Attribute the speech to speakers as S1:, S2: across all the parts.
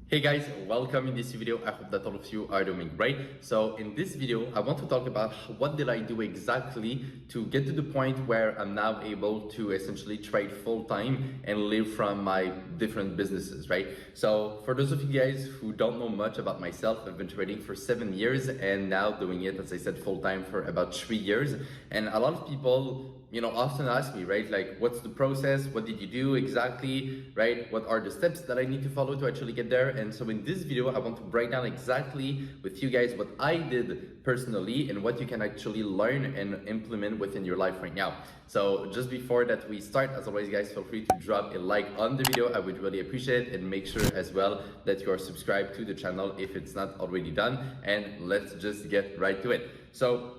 S1: Hey guys, welcome in this video. I hope that all of you are doing great. So in this video, I want to talk about what did I do exactly to get to the point where I'm now able to essentially trade full time and live from my different businesses, right? So for those of you guys who don't know much about myself, I've been trading for 7 years and now doing it, as I said, full time for about 3 years. And a lot of people often ask me, right, like, what's the process? What did you do exactly, right? What are the steps that I need to follow to actually get there? And so in this video, I want to break down exactly with you guys what I did personally and what you can actually learn and implement within your life right now. So just before that we start, as always, guys, feel free to drop a like on the video. I would really appreciate it, and make sure as well that you are subscribed to the channel if it's not already done. And let's just get right to it. So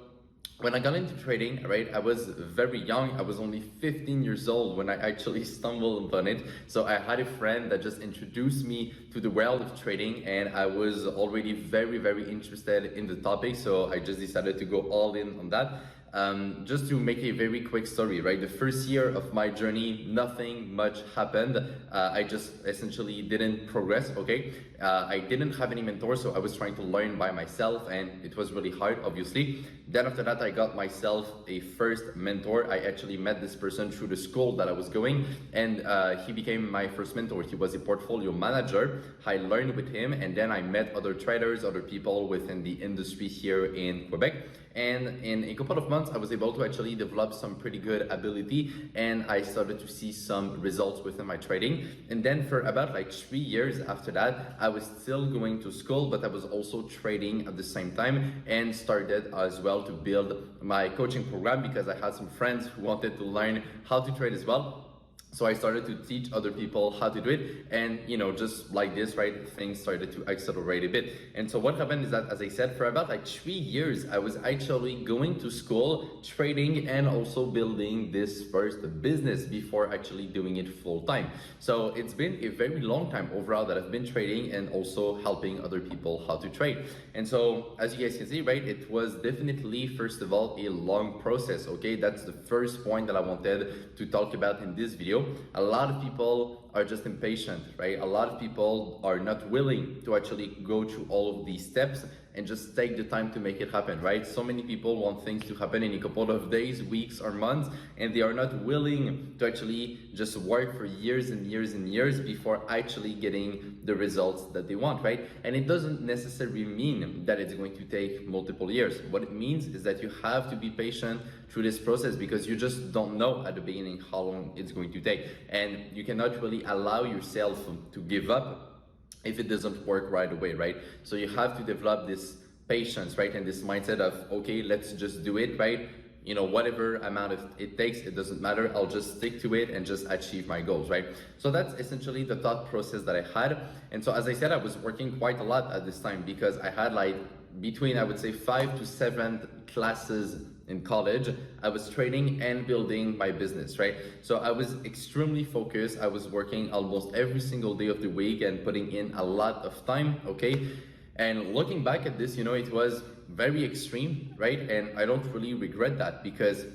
S1: when I got into trading, right, I was very young. I was only 15 years old when I actually stumbled upon it. So I had a friend that just introduced me to the world of trading, and I was already very, very interested in the topic. So I just decided to go all in on that. Just to make a very quick story, right? The first year of my journey, nothing much happened. I just essentially didn't progress, okay? I didn't have any mentors, so I was trying to learn by myself, and it was really hard, obviously. Then after that, I got myself a first mentor. I actually met this person through the school that I was going, and he became my first mentor. He was a portfolio manager. I learned with him, and then I met other traders, other people within the industry here in Quebec. And in a couple of months, I was able to actually develop some pretty good ability, and I started to see some results within my trading. And then for about like 3 years after that, I was still going to school, but I was also trading at the same time, and started as well to build my coaching program because I had some friends who wanted to learn how to trade as well. So I started to teach other people how to do it, and just like this, right, things started to accelerate a bit. And so what happened is that, as I said, for about like 3 years, I was actually going to school, trading, and also building this first business before actually doing it full time. So it's been a very long time overall that I've been trading and also helping other people how to trade. And so as you guys can see, right, it was definitely, first of all, a long process, okay? That's the first point that I wanted to talk about in this video. A lot of people are just impatient, right? A lot of people are not willing to actually go through all of these steps and just take the time to make it happen, right? So many people want things to happen in a couple of days, weeks, or months, and they are not willing to actually just work for years and years and years before actually getting the results that they want, right? And it doesn't necessarily mean that it's going to take multiple years. What it means is that you have to be patient through this process, because you just don't know at the beginning how long it's going to take, and you cannot really allow yourself to give up if it doesn't work right away, right? So you have to develop this patience, right? And this mindset of, okay, let's just do it, right? Whatever amount of it takes, it doesn't matter. I'll just stick to it and just achieve my goals, right? So that's essentially the thought process that I had. And so, as I said, I was working quite a lot at this time, because I had like between, I would say, 5 to 7 classes in college. I was trading and building my business, right? So I was extremely focused. I was working almost every single day of the week and putting in a lot of time, okay? And looking back at this, it was very extreme, right? And I don't really regret that, because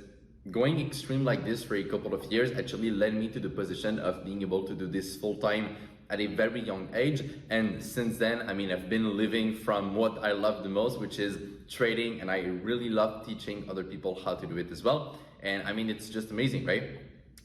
S1: going extreme like this for a couple of years actually led me to the position of being able to do this full time at a very young age. And since then, I mean, I've been living from what I love the most, which is trading, and I really love teaching other people how to do it as well. And I mean, it's just amazing, right?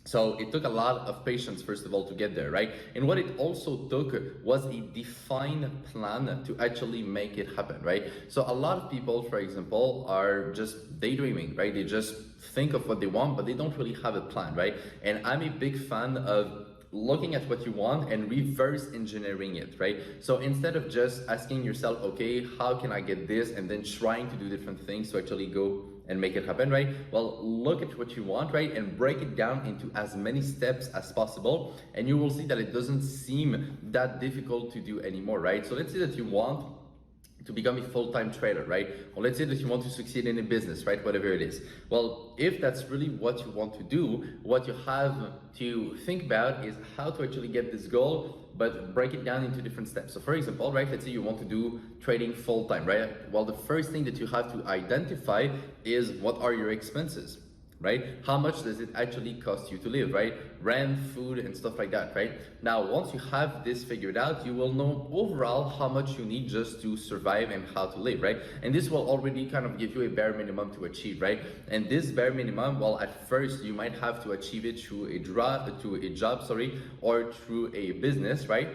S1: So it took a lot of patience, first of all, to get there, right? And what it also took was a defined plan to actually make it happen, right? So a lot of people, for example, are just daydreaming, right? They just think of what they want, but they don't really have a plan, right? And I'm a big fan of looking at what you want and reverse engineering it, right? So instead of just asking yourself, okay, how can I get this, and then trying to do different things to actually go and make it happen, right? Well, look at what you want, right? And break it down into as many steps as possible, and you will see that it doesn't seem that difficult to do anymore, right? So let's say that you want to become a full-time trader, right? Or let's say that you want to succeed in a business, right? Whatever it is. Well, if that's really what you want to do, what you have to think about is how to actually get this goal, but break it down into different steps. So for example, right, let's say you want to do trading full-time, right? Well, the first thing that you have to identify is, what are your expenses? right? How much does it actually cost you to live, right? Rent, food, and stuff like that, right? Now, once you have this figured out, you will know overall how much you need just to survive and how to live, right? And this will already kind of give you a bare minimum to achieve, right? And this bare minimum, well, at first you might have to achieve it through a job, or through a business, right?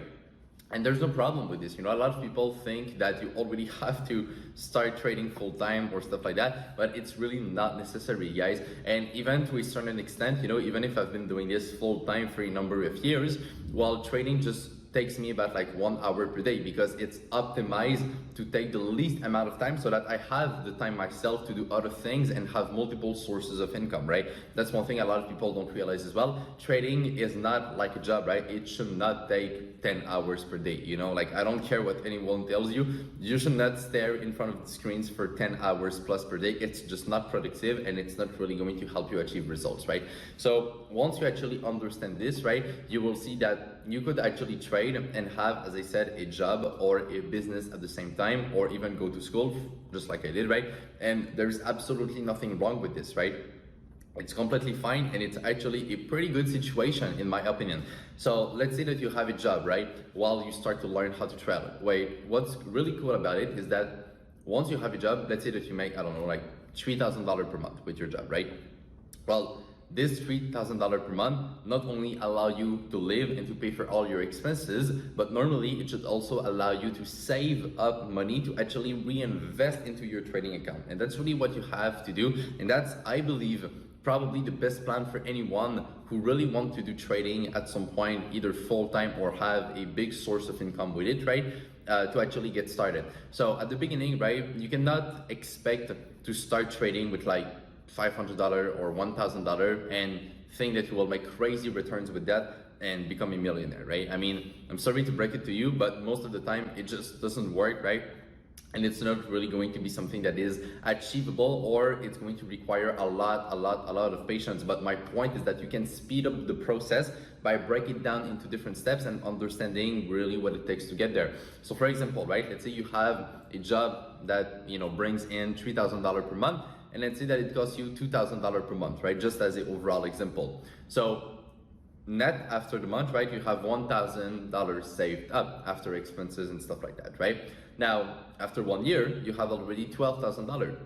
S1: And there's no problem with this. You know, a lot of people think that you already have to start trading full time or stuff like that, but it's really not necessary, guys. And even to a certain extent, you know, even if I've been doing this full time for a number of years, while trading just takes me about like 1 hour per day because it's optimized to take the least amount of time so that I have the time myself to do other things and have multiple sources of income, right? That's one thing a lot of people don't realize as well. Trading is not like a job, right? It should not take 10 hours per day, you know? Like, I don't care what anyone tells you, you should not stare in front of the screens for 10 hours plus per day. It's just not productive and it's not really going to help you achieve results, right? So once you actually understand this, right, you will see that you could actually trade and have, as I said, a job or a business at the same time, or even go to school, just like I did, right? And there's absolutely nothing wrong with this, right? It's completely fine, and it's actually a pretty good situation in my opinion. So let's say that you have a job, right, while you start to learn how to trade. Wait, what's really cool about it is that once you have a job, let's say that you make, I don't know, like $3,000 per month with your job, right? Well, this $3,000 per month not only allow you to live and to pay for all your expenses, but normally it should also allow you to save up money to actually reinvest into your trading account. And that's really what you have to do. And that's, I believe, probably the best plan for anyone who really want to do trading at some point, either full-time or have a big source of income with it, right? To actually get started. So at the beginning, right, you cannot expect to start trading with like $500 or $1,000 and think that you will make crazy returns with that and become a millionaire, right? I mean, I'm sorry to break it to you, but most of the time it just doesn't work, right? And it's not really going to be something that is achievable, or it's going to require a lot of patience. But my point is that you can speed up the process by breaking it down into different steps and understanding really what it takes to get there. So for example, right, let's say you have a job that, you know, brings in $3,000 per month, and let's say that it costs you $2,000 per month, right? Just as an overall example. So net after the month, right, you have $1,000 saved up after expenses and stuff like that, right? Now, after 1 year, you have already $12,000,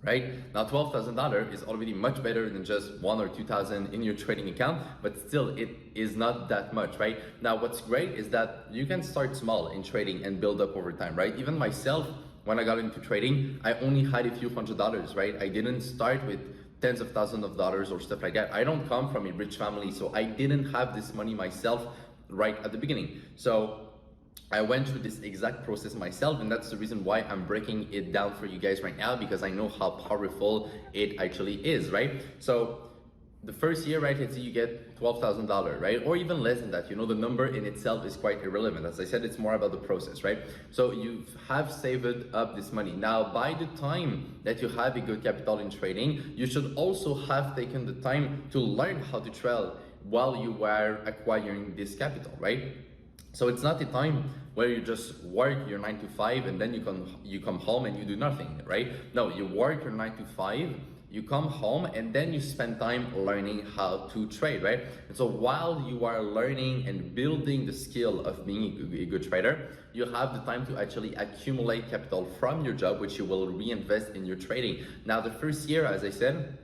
S1: right? Now, $12,000 is already much better than just 1 or 2,000 in your trading account, but still it is not that much, right? Now, what's great is that you can start small in trading and build up over time, right? Even myself, when I got into trading, I only had a few $100s, right? I didn't start with tens of thousands of dollars or stuff like that. I don't come from a rich family, so I didn't have this money myself right at the beginning. So I went through this exact process myself, and that's the reason why I'm breaking it down for you guys right now, because I know how powerful it actually is, right? So the first year, right, let's say you get $12,000, right? Or even less than that. You know, the number in itself is quite irrelevant. As I said, it's more about the process, right? So you have saved up this money. Now, by the time that you have a good capital in trading, you should also have taken the time to learn how to trade while you were acquiring this capital, right? So it's not the time where you just work your 9 to 5 and then you come home and you do nothing, right? No, you work your 9 to 5, you come home, and then you spend time learning how to trade, right? And so while you are learning and building the skill of being a good trader, you have the time to actually accumulate capital from your job, which you will reinvest in your trading. Now, the first year, as I said,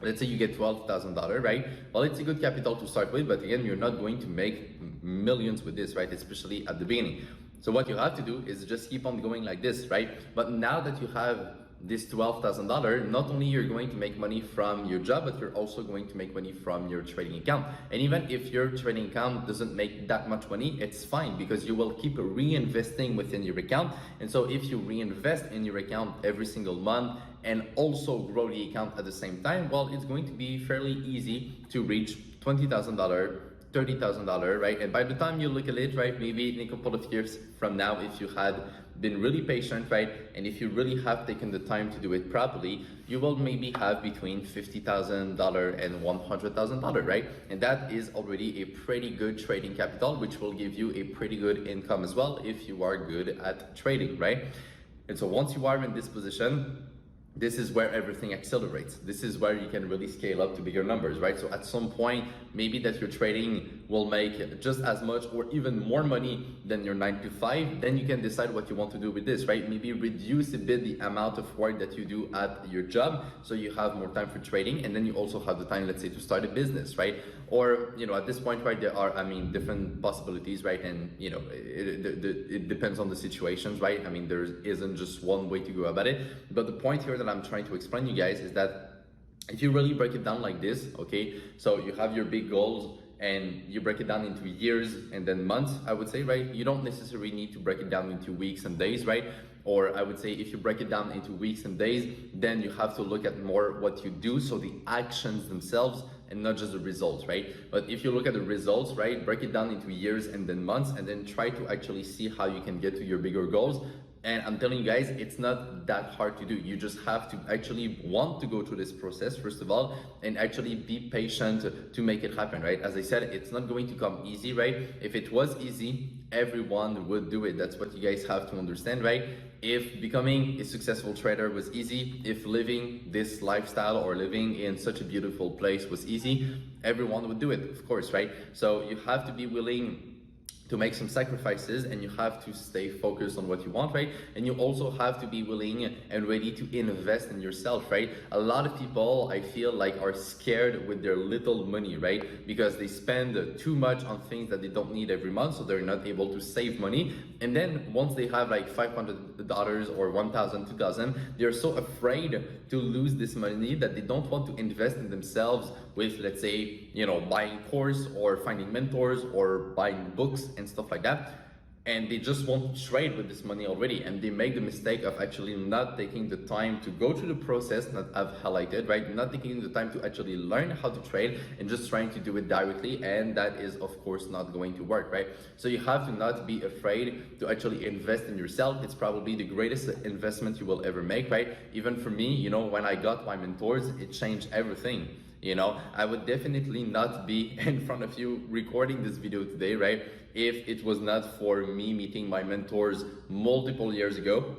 S1: let's say you get $12,000, right? Well, it's a good capital to start with, but again, you're not going to make millions with this, right? Especially at the beginning. So what you have to do is just keep on going like this, right? But now that you have this $12,000, not only you're going to make money from your job, but you're also going to make money from your trading account. And even if your trading account doesn't make that much money, it's fine, because you will keep reinvesting within your account. And so if you reinvest in your account every single month and also grow the account at the same time, well, it's going to be fairly easy to reach $20,000, $30,000, right? And by the time you look at it, right, maybe in a couple of years from now, if you had been really patient, right, and if you really have taken the time to do it properly, you will maybe have between $50,000 and $100,000, right? And that is already a pretty good trading capital, which will give you a pretty good income as well if you are good at trading, right? And so once you are in this position, this is where everything accelerates. This is where you can really scale up to bigger numbers, right? So at some point, maybe that your trading will make just as much or even more money than your 9 to 5, then you can decide what you want to do with this, right? Maybe reduce a bit the amount of work that you do at your job so you have more time for trading, and then you also have the time, let's say, to start a business, right? Or, you know, at this point, right, there are, I mean, different possibilities, right? And, you know, it depends on the situations, right? I mean, there isn't just one way to go about it. But the point here that I'm trying to explain you guys is that if you really break it down like this, okay, so you have your big goals and you break it down into years and then months, I would say, right? You don't necessarily need to break it down into weeks and days, right? Or I would say if you break it down into weeks and days, then you have to look at more what you do, so the actions themselves and not just the results, right? But if you look at the results, right, break it down into years and then months, and then try to actually see how you can get to your bigger goals. And I'm telling you guys, it's not that hard to do. You just have to actually want to go through this process, first of all, and actually be patient to make it happen, right? As I said, it's not going to come easy, right? If it was easy, everyone would do it. That's what you guys have to understand, right? If becoming a successful trader was easy, if living this lifestyle or living in such a beautiful place was easy, everyone would do it, of course, right? So you have to be willing to make some sacrifices, and you have to stay focused on what you want, right? And you also have to be willing and ready to invest in yourself, right? A lot of people, I feel like, are scared with their little money, right? Because they spend too much on things that they don't need every month, so they're not able to save money. And then once they have like $500 or 1,000, 2,000, they're so afraid to lose this money that they don't want to invest in themselves with, let's say, you know, buying course or finding mentors or buying books and stuff like that. And they just want to trade with this money already, and they make the mistake of actually not taking the time to go through the process that I've highlighted, right? Not taking the time to actually learn how to trade and just trying to do it directly, and that is of course not going to work, right? So you have to not be afraid to actually invest in yourself. It's probably the greatest investment you will ever make, right? Even for me, you know, when I got my mentors, it changed everything. You know, I would definitely not be in front of you recording this video today, right? If it was not for me meeting my mentors multiple years ago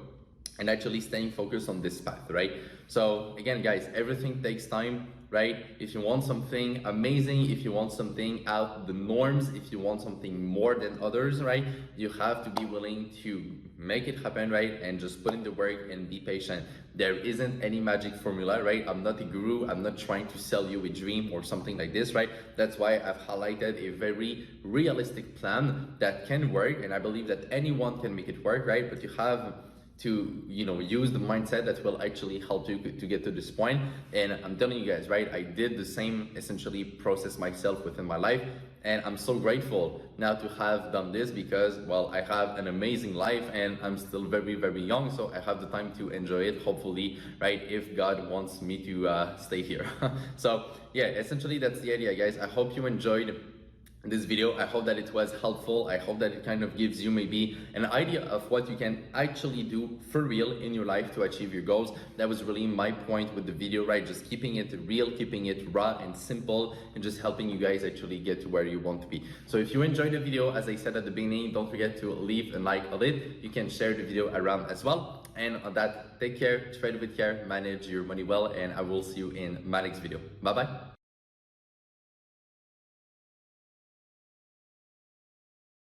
S1: and actually staying focused on this path, right? So again, guys, everything takes time, right? If you want something amazing, if you want something out of the norms, if you want something more than others, right? You have to be willing to make it happen, right? And just put in the work and be patient. There isn't any magic formula, right? I'm not a guru. I'm not trying to sell you a dream or something like this, right? That's why I've highlighted a very realistic plan that can work. And I believe that anyone can make it work, right? But you have to, you know, use the mindset that will actually help you to get to this point. And I'm telling you guys, right, I did the same essentially process myself within my life, and I'm so grateful now to have done this because, well, I have an amazing life and I'm still very, very young, so I have the time to enjoy it, hopefully, right, if God wants me to stay here. So yeah, essentially that's the idea, guys. I hope you enjoyed this video. I hope that it was helpful. I hope that it kind of gives you maybe an idea of what you can actually do for real in your life to achieve your goals. That was really my point with the video, right? Just keeping it real, keeping it raw and simple, and just helping you guys actually get to where you want to be. So if you enjoyed the video, as I said at the beginning, don't forget to leave a like on it. You can share the video around as well. And on that, take care, trade with care, manage your money well, and I will see you in my next video. Bye bye.